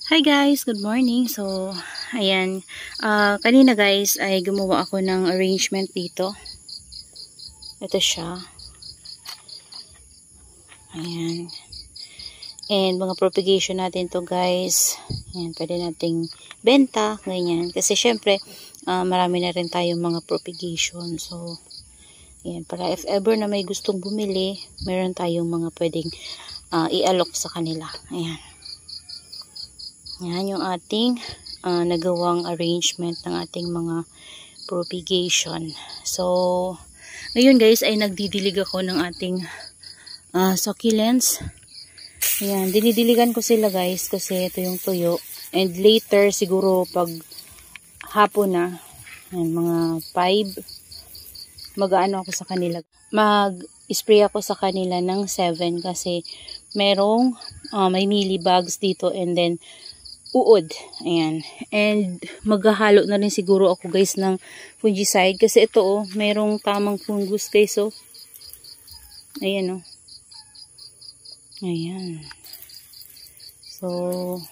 Hi guys, good morning. So, ayan. Kanina guys ay gumawa ako ng arrangement dito. Ito siya. Ayan. And mga propagation natin to guys. Ayan, pwede nating benta, ganyan. Kasi syempre, marami na rin tayong mga propagation. So, ayan, para if ever na may gustong bumili, meron tayong mga pwedeng i-alok sa kanila. Ayan. Yan yung ating nagawang arrangement ng ating mga propagation. So, ngayon guys ay nagdidilig ako ng ating succulents. Ayan, dinidiligan ko sila guys kasi ito yung tuyo. And later siguro pag hapon na, ayan, mga 5, mag-ano ako sa kanila. Mag-spray ako sa kanila ng 7 kasi merong may mealybugs dito and then uod. Ayan. And maghahalo na rin siguro ako guys ng fungicide. Kasi ito merong tamang fungus guys Ayan Ayan. So,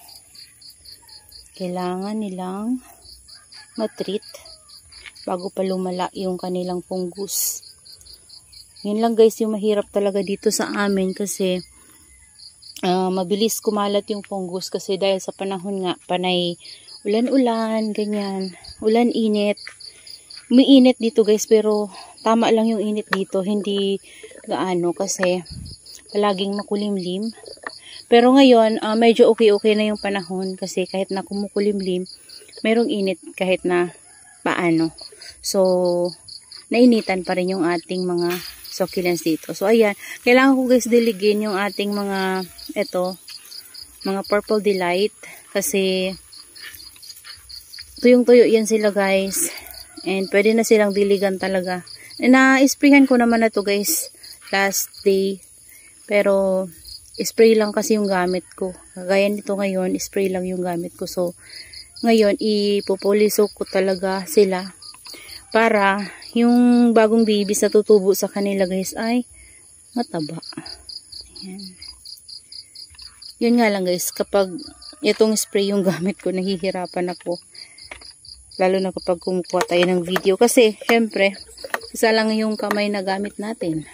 kailangan nilang matreat bago pa lumala yung kanilang fungus. Yun lang guys yung mahirap talaga dito sa amin kasi mabilis kumalat yung fungus kasi dahil sa panahon nga, panay ulan-ulan, ganyan, ulan-init. Umiinit dito guys pero tama lang yung init dito, hindi gaano kasi palaging makulimlim. Pero ngayon, medyo okay na yung panahon kasi kahit na kumukulimlim, merong init kahit na paano. So, nainitan pa rin yung ating mga succulents dito. So, ayan. Kailangan ko guys diligin yung ating mga mga purple delight kasi tuyong-tuyo yan sila guys. And pwede na silang diligan talaga. Na-sprayhan ko naman na to guys last day. Pero spray lang kasi yung gamit ko. Kagaya nito ngayon, spray lang yung gamit ko. So, ngayon ipupuliso ko talaga sila para yung bagong babies na tutubo sa kanila guys ay mataba. Ayan. Yun nga lang guys, kapag itong spray yung gamit ko, nahihirapan ako. Lalo na kapag kumukuha tayo ng video. Kasi, syempre, isa lang yung kamay na gamit natin.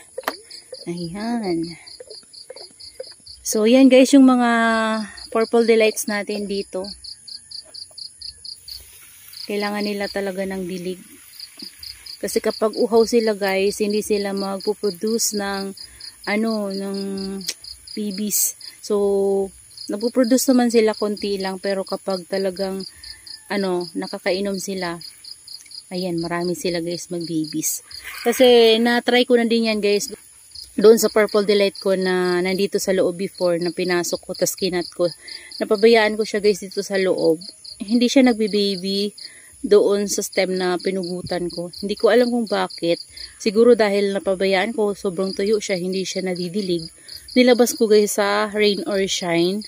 Ayan. So, yan guys, yung mga purple delights natin dito. Kailangan nila talaga ng dilig. Kasi kapag uhaw sila guys, hindi sila magpuproduce ng ng babies. So, nagpuproduce naman sila konti lang pero kapag talagang nakakainom sila, ayan, marami sila guys mag-babies. Kasi na-try ko na din yan guys doon sa Purple Delight ko na nandito sa loob before na pinasok ko tas kinat ko. Napabayaan ko siya guys dito sa loob. Hindi siya nagbe-baby doon sa stem na pinugutan ko. Hindi ko alam kung bakit. Siguro dahil napabayaan ko, sobrang tuyo siya, hindi siya nadidilig. Nilabas ko guys sa rain or shine.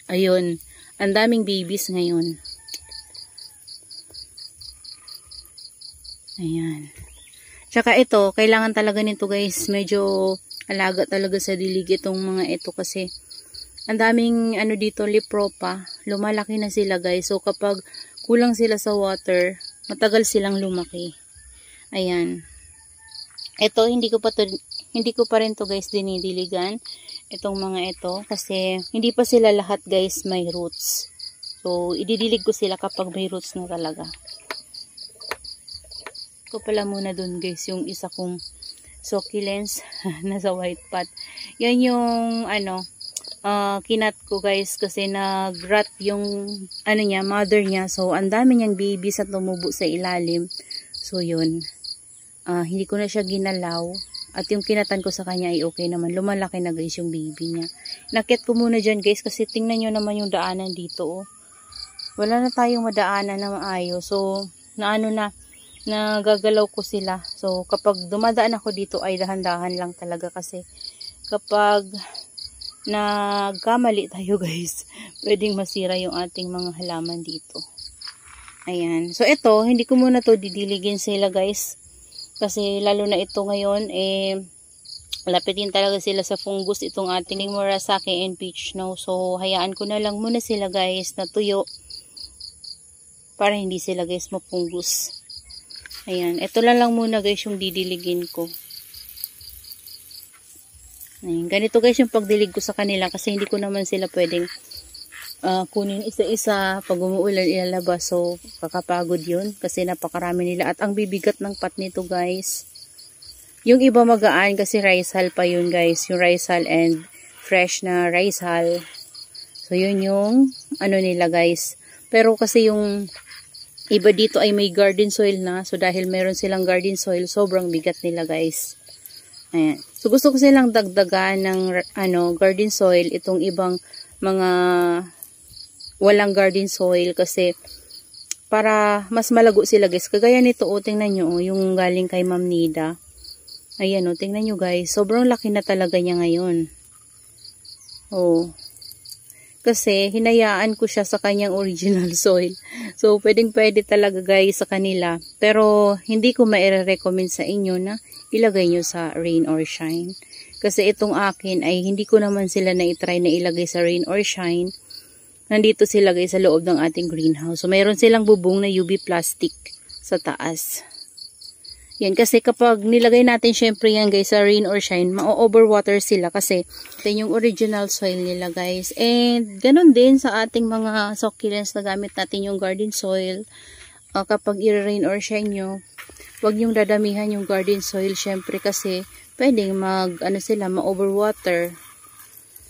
Ayun. Ang daming babies ngayon. Ayan. Tsaka ito, kailangan talaga nito guys. Medyo alaga talaga sa dilig itong mga ito kasi ang daming dito, lipropa. Lumalaki na sila guys. So kapag kulang sila sa water, matagal silang lumaki. Ayan. Ito hindi ko pa rin to guys dinidiligan itong mga ito kasi hindi pa sila lahat guys may roots. So ididilig ko sila kapag may roots na talaga. Ko pala muna dun guys yung isa kong succulents nasa white pot. Yan yung kinat ko guys kasi nag-rot yung mother niya. So ang dami niyang babies at tumubo sa ilalim. So yun. Hindi ko na siya ginalaw. At yung kinatan ko sa kanya ay okay naman. Lumalaki na guys yung baby niya. Nakit ko muna dyan guys kasi tingnan nyo naman yung daanan dito. Wala na tayong madaanan na maayos. So nagagalaw ko sila. So kapag dumadaan ako dito ay dahan-dahan lang talaga kasi kapag nagkamali tayo guys, pwedeng masira yung ating mga halaman dito. Ayan. So ito, hindi ko muna to didiligin sila guys. Kasi lalo na ito ngayon Lapit din talaga sila sa fungus itong ating Murasaki and peach snow. So, hayaan ko na lang muna sila guys na tuyo para hindi sila guys mapungus. Ayan, ito lang muna guys yung didiligin ko. Ayan, ganito guys yung pagdilig ko sa kanila kasi hindi ko naman sila pwedeng kunin isa-isa pag umuulan ilalabas. So, kakapagod yun kasi napakarami nila at ang bibigat ng pat nito guys. Yung iba magaan kasi rice hull pa yun guys. Yung rice hull and fresh na rice hull. So yun yung ano nila guys. Pero kasi yung iba dito ay may garden soil na. So dahil meron silang garden soil, sobrang bigat nila guys. Ayan. So gusto ko silang dagdagan ng garden soil itong ibang mga walang garden soil kasi para mas malago sila guys. Kagaya nito, tingnan nyo, yung galing kay Ma'am Nida. Ayan o, tingnan nyo guys. Sobrang laki na talaga niya ngayon. Oh. Kasi, hinayaan ko siya sa kanyang original soil. So, pwede talaga guys sa kanila. Pero, hindi ko ma-recommend sa inyo na ilagay nyo sa rain or shine. Kasi itong akin ay hindi ko naman sila na-try na ilagay sa rain or shine. Nandito sila guys sa loob ng ating greenhouse. So, mayroon silang bubong na UV plastic sa taas. Yan, kasi kapag nilagay natin syempre yan guys sa rain or shine, ma-overwater sila kasi ito yung original soil nila guys. And ganun din sa ating mga succulents na gamit natin yung garden soil. Kapag i-rain or shine nyo, huwag yung dadamihan yung garden soil syempre kasi pwedeng ma-overwater.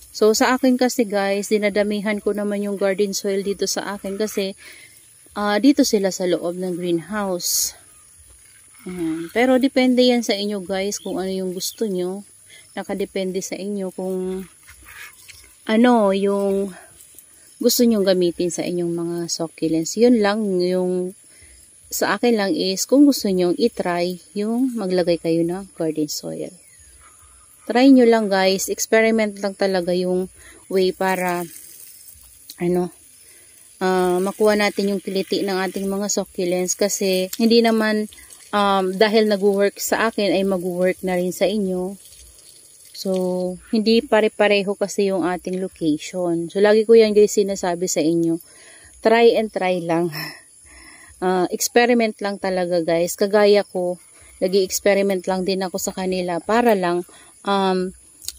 So sa akin kasi guys, dinadamihan ko naman yung garden soil dito sa akin kasi dito sila sa loob ng greenhouse. Pero depende yan sa inyo guys kung ano yung gusto nyo. Nakadepende sa inyo kung ano yung gusto nyong gamitin sa inyong mga succulents. Yun lang yung sa akin lang is kung gusto nyong itry yung maglagay kayo ng garden soil. Try nyo lang guys. Experiment lang talaga yung way para makuha natin yung kiliti ng ating mga succulents kasi hindi naman dahil nag-work sa akin ay mag-work na rin sa inyo. So, hindi pare-pareho kasi yung ating location. So, lagi ko yan guys sinasabi sa inyo. Try and try lang. Experiment lang talaga guys. Kagaya ko, nag-i-experiment lang din ako sa kanila para lang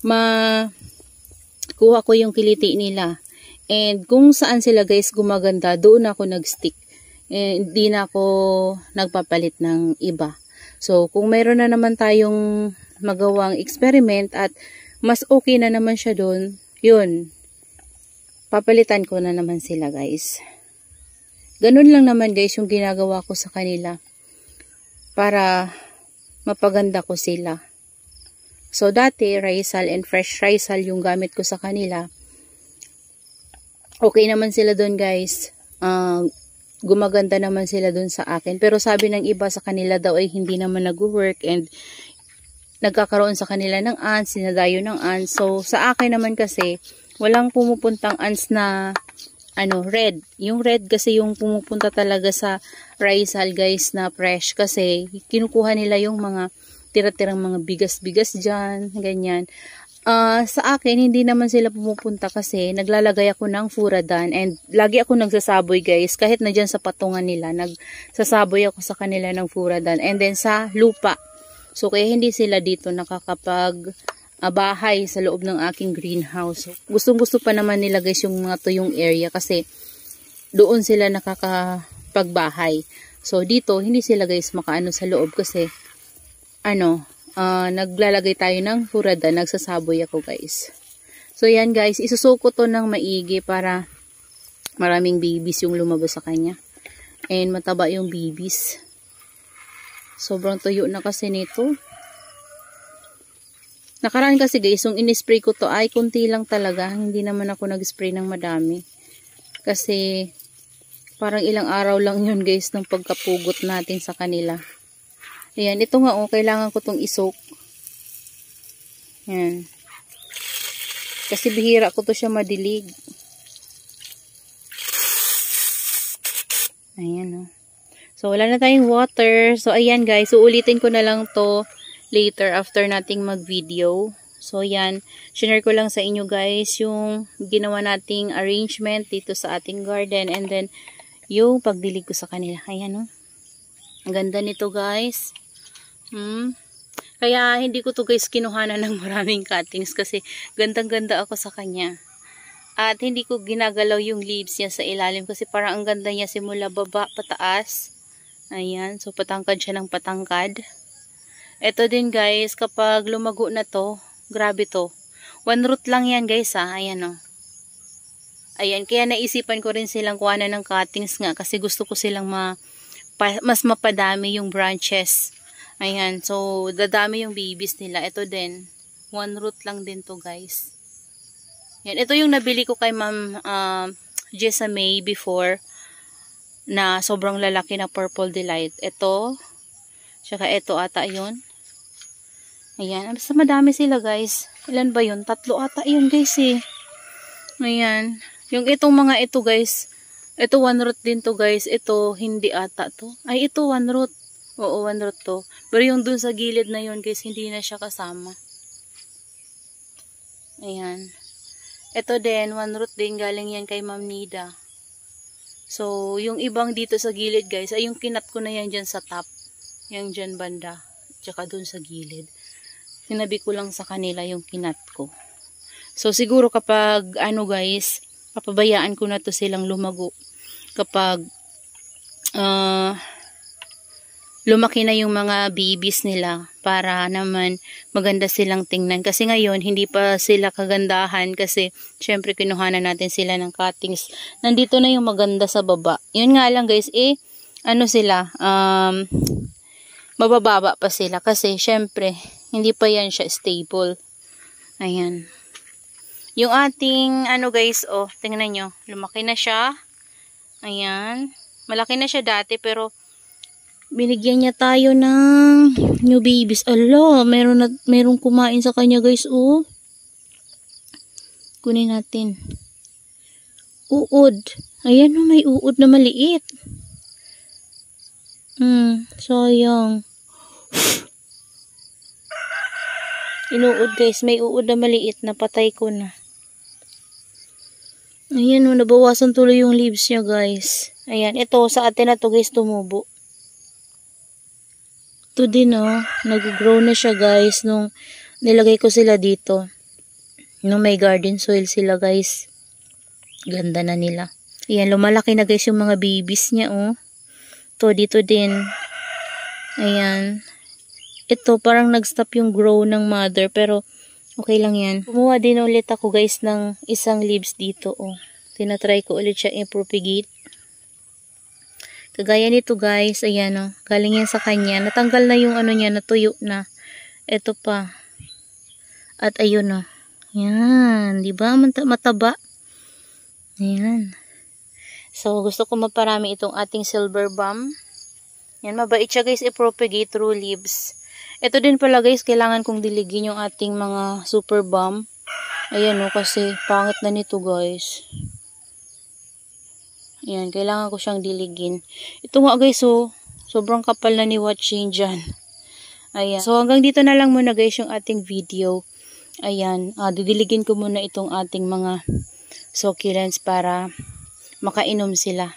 makuha ko yung kiliti nila. And kung saan sila guys gumaganda, doon ako nag-stick. Hindi na ako nagpapalit ng iba. So, kung mayroon na naman tayong magawang experiment at mas okay na naman siya doon, yun, papalitan ko na naman sila guys. Ganun lang naman guys yung ginagawa ko sa kanila para mapaganda ko sila. So, dati, rice hull and fresh rice hull yung gamit ko sa kanila. Okay naman sila doon guys. Gumaganda naman sila dun sa akin. Pero sabi ng iba sa kanila daw ay hindi naman nag-work and nagkakaroon sa kanila ng ants, sinadayo ng ants. So, sa akin naman kasi, walang pumupuntang ants na red. Yung red kasi yung pumupunta talaga sa rice hull guys na fresh kasi kinukuha nila yung mga tira-tirang mga bigas-bigas dyan, ganyan. Sa akin, hindi naman sila pumupunta kasi naglalagay ako ng furadan and lagi ako nagsasaboy guys, kahit na dyan sa patungan nila, nagsasaboy ako sa kanila ng furadan and then sa lupa. So, kaya hindi sila dito nakakapag bahay sa loob ng aking greenhouse. Gustong-gusto pa naman nila guys yung mga tuyong area kasi doon sila nakakapagbahay. So, dito, hindi sila guys makaano sa loob kasi naglalagay tayo ng furadan, nagsasaboy ako guys. So yan guys, isusuko to ng maigi para maraming babies yung lumabas sa kanya. And mataba yung babies. Sobrang tuyo na kasi nito. Nakaraan kasi guys, yung in-spray ko to ay kunti lang talaga. Hindi naman ako nag-spray ng madami. Kasi parang ilang araw lang yun guys ng pagkapugot natin sa kanila. Ayan, ito nga kailangan ko itong isok. Ayan. Kasi bihira ko to siya madilig. Ayan So, wala na tayong water. So, ayan guys, uulitin ko na lang to. later after nating mag-video. So yan, share ko lang sa inyo guys yung ginawa nating arrangement dito sa ating garden and then yung pagdilig ko sa kanila. Ayan, oh. Ang ganda nito guys. Kaya hindi ko to guys kinuhanan ng maraming cuttings kasi gandang-ganda ako sa kanya. At hindi ko ginagalaw yung leaves niya sa ilalim kasi parang ang ganda niya simula baba pataas. Ayan, so patangkad siya ng patangkad. Ito din guys, kapag lumago na to, grabe to. One root lang yan guys ha, ayan o. Ayan, kaya naisipan ko rin silang kuhanan ng cuttings nga kasi gusto ko silang mas mapadami yung branches. Ayan, so dadami yung babies nila. Ito din, one root lang din to guys. Yan, ito yung nabili ko kay Ma'am Jessa May before na sobrang lalaki na Purple Delight. Ito, tsaka ito ata yun. Ayan, basta madami sila guys. Ilan ba yun? 3 ata yun guys eh. Ayan, yung itong mga ito guys, ito one root din to guys. Ito hindi ata to. Ay, ito one root. Oo, one root to. Pero yung dun sa gilid na yun guys, hindi na siya kasama. Ayan. Ito din, one root din, galing yan kay Ma'am Nida. So, yung ibang dito sa gilid guys, ay yung kinat ko na yan dyan sa top. Yung dyan banda. Tsaka dun sa gilid. Sinabi ko lang sa kanila yung kinat ko. So, siguro kapag, ano guys, papabayaan ko na to silang lumago. Kapag, lumaki na yung mga babies nila para naman maganda silang tingnan. Kasi ngayon, hindi pa sila kagandahan kasi syempre kinuhanan natin sila ng cuttings. Nandito na yung maganda sa baba. Yun nga lang guys, ano sila, mabababa pa sila kasi syempre, hindi pa yan siya stable. Ayan. Yung ating, ano guys, tingnan nyo, lumaki na siya. Ayan. Malaki na siya dati pero binigyan niya tayo ng new babies. Ala, meron kumain sa kanya guys, oh. Kunin natin. Uod. Ayan, oh, may uod na maliit. Sayang. Inuod guys, may uod na maliit na patay ko na. Ayan, oh, nabawasan tuloy yung leaves niya guys. Ayan, ito sa atin na to guys, tumubo. Ito din nag-grow na siya guys nung nilagay ko sila dito. Nung may garden soil sila guys. Ganda na nila. Ayan, lumalaki na guys yung mga babies niya Ito dito din. Ayan. Ito parang nag-stop yung grow ng mother pero okay lang yan. Kumuha din ulit ako guys ng isang leaves dito Tinatry ko ulit siya i-propagate. Kagaya nito guys, ayan galing yan sa kanya. Natanggal na yung ano niya, natuyo na. Ito pa. At ayun Yan, di ba? Mataba. Ayan. So, gusto ko maparami itong ating silver balm. Yan, mabait siya guys i-propagate through leaves. Ito din pala guys, kailangan kong diligin yung ating mga super balm. Ayan kasi pangit na nito guys. Ayan, kailangan ko siyang diligin. Ito nga guys, sobrang kapal na ni Watching dyan. Ayan. So, hanggang dito na lang muna guys yung ating video. Ayan, didiligin ko muna itong ating mga succulents para makainom sila.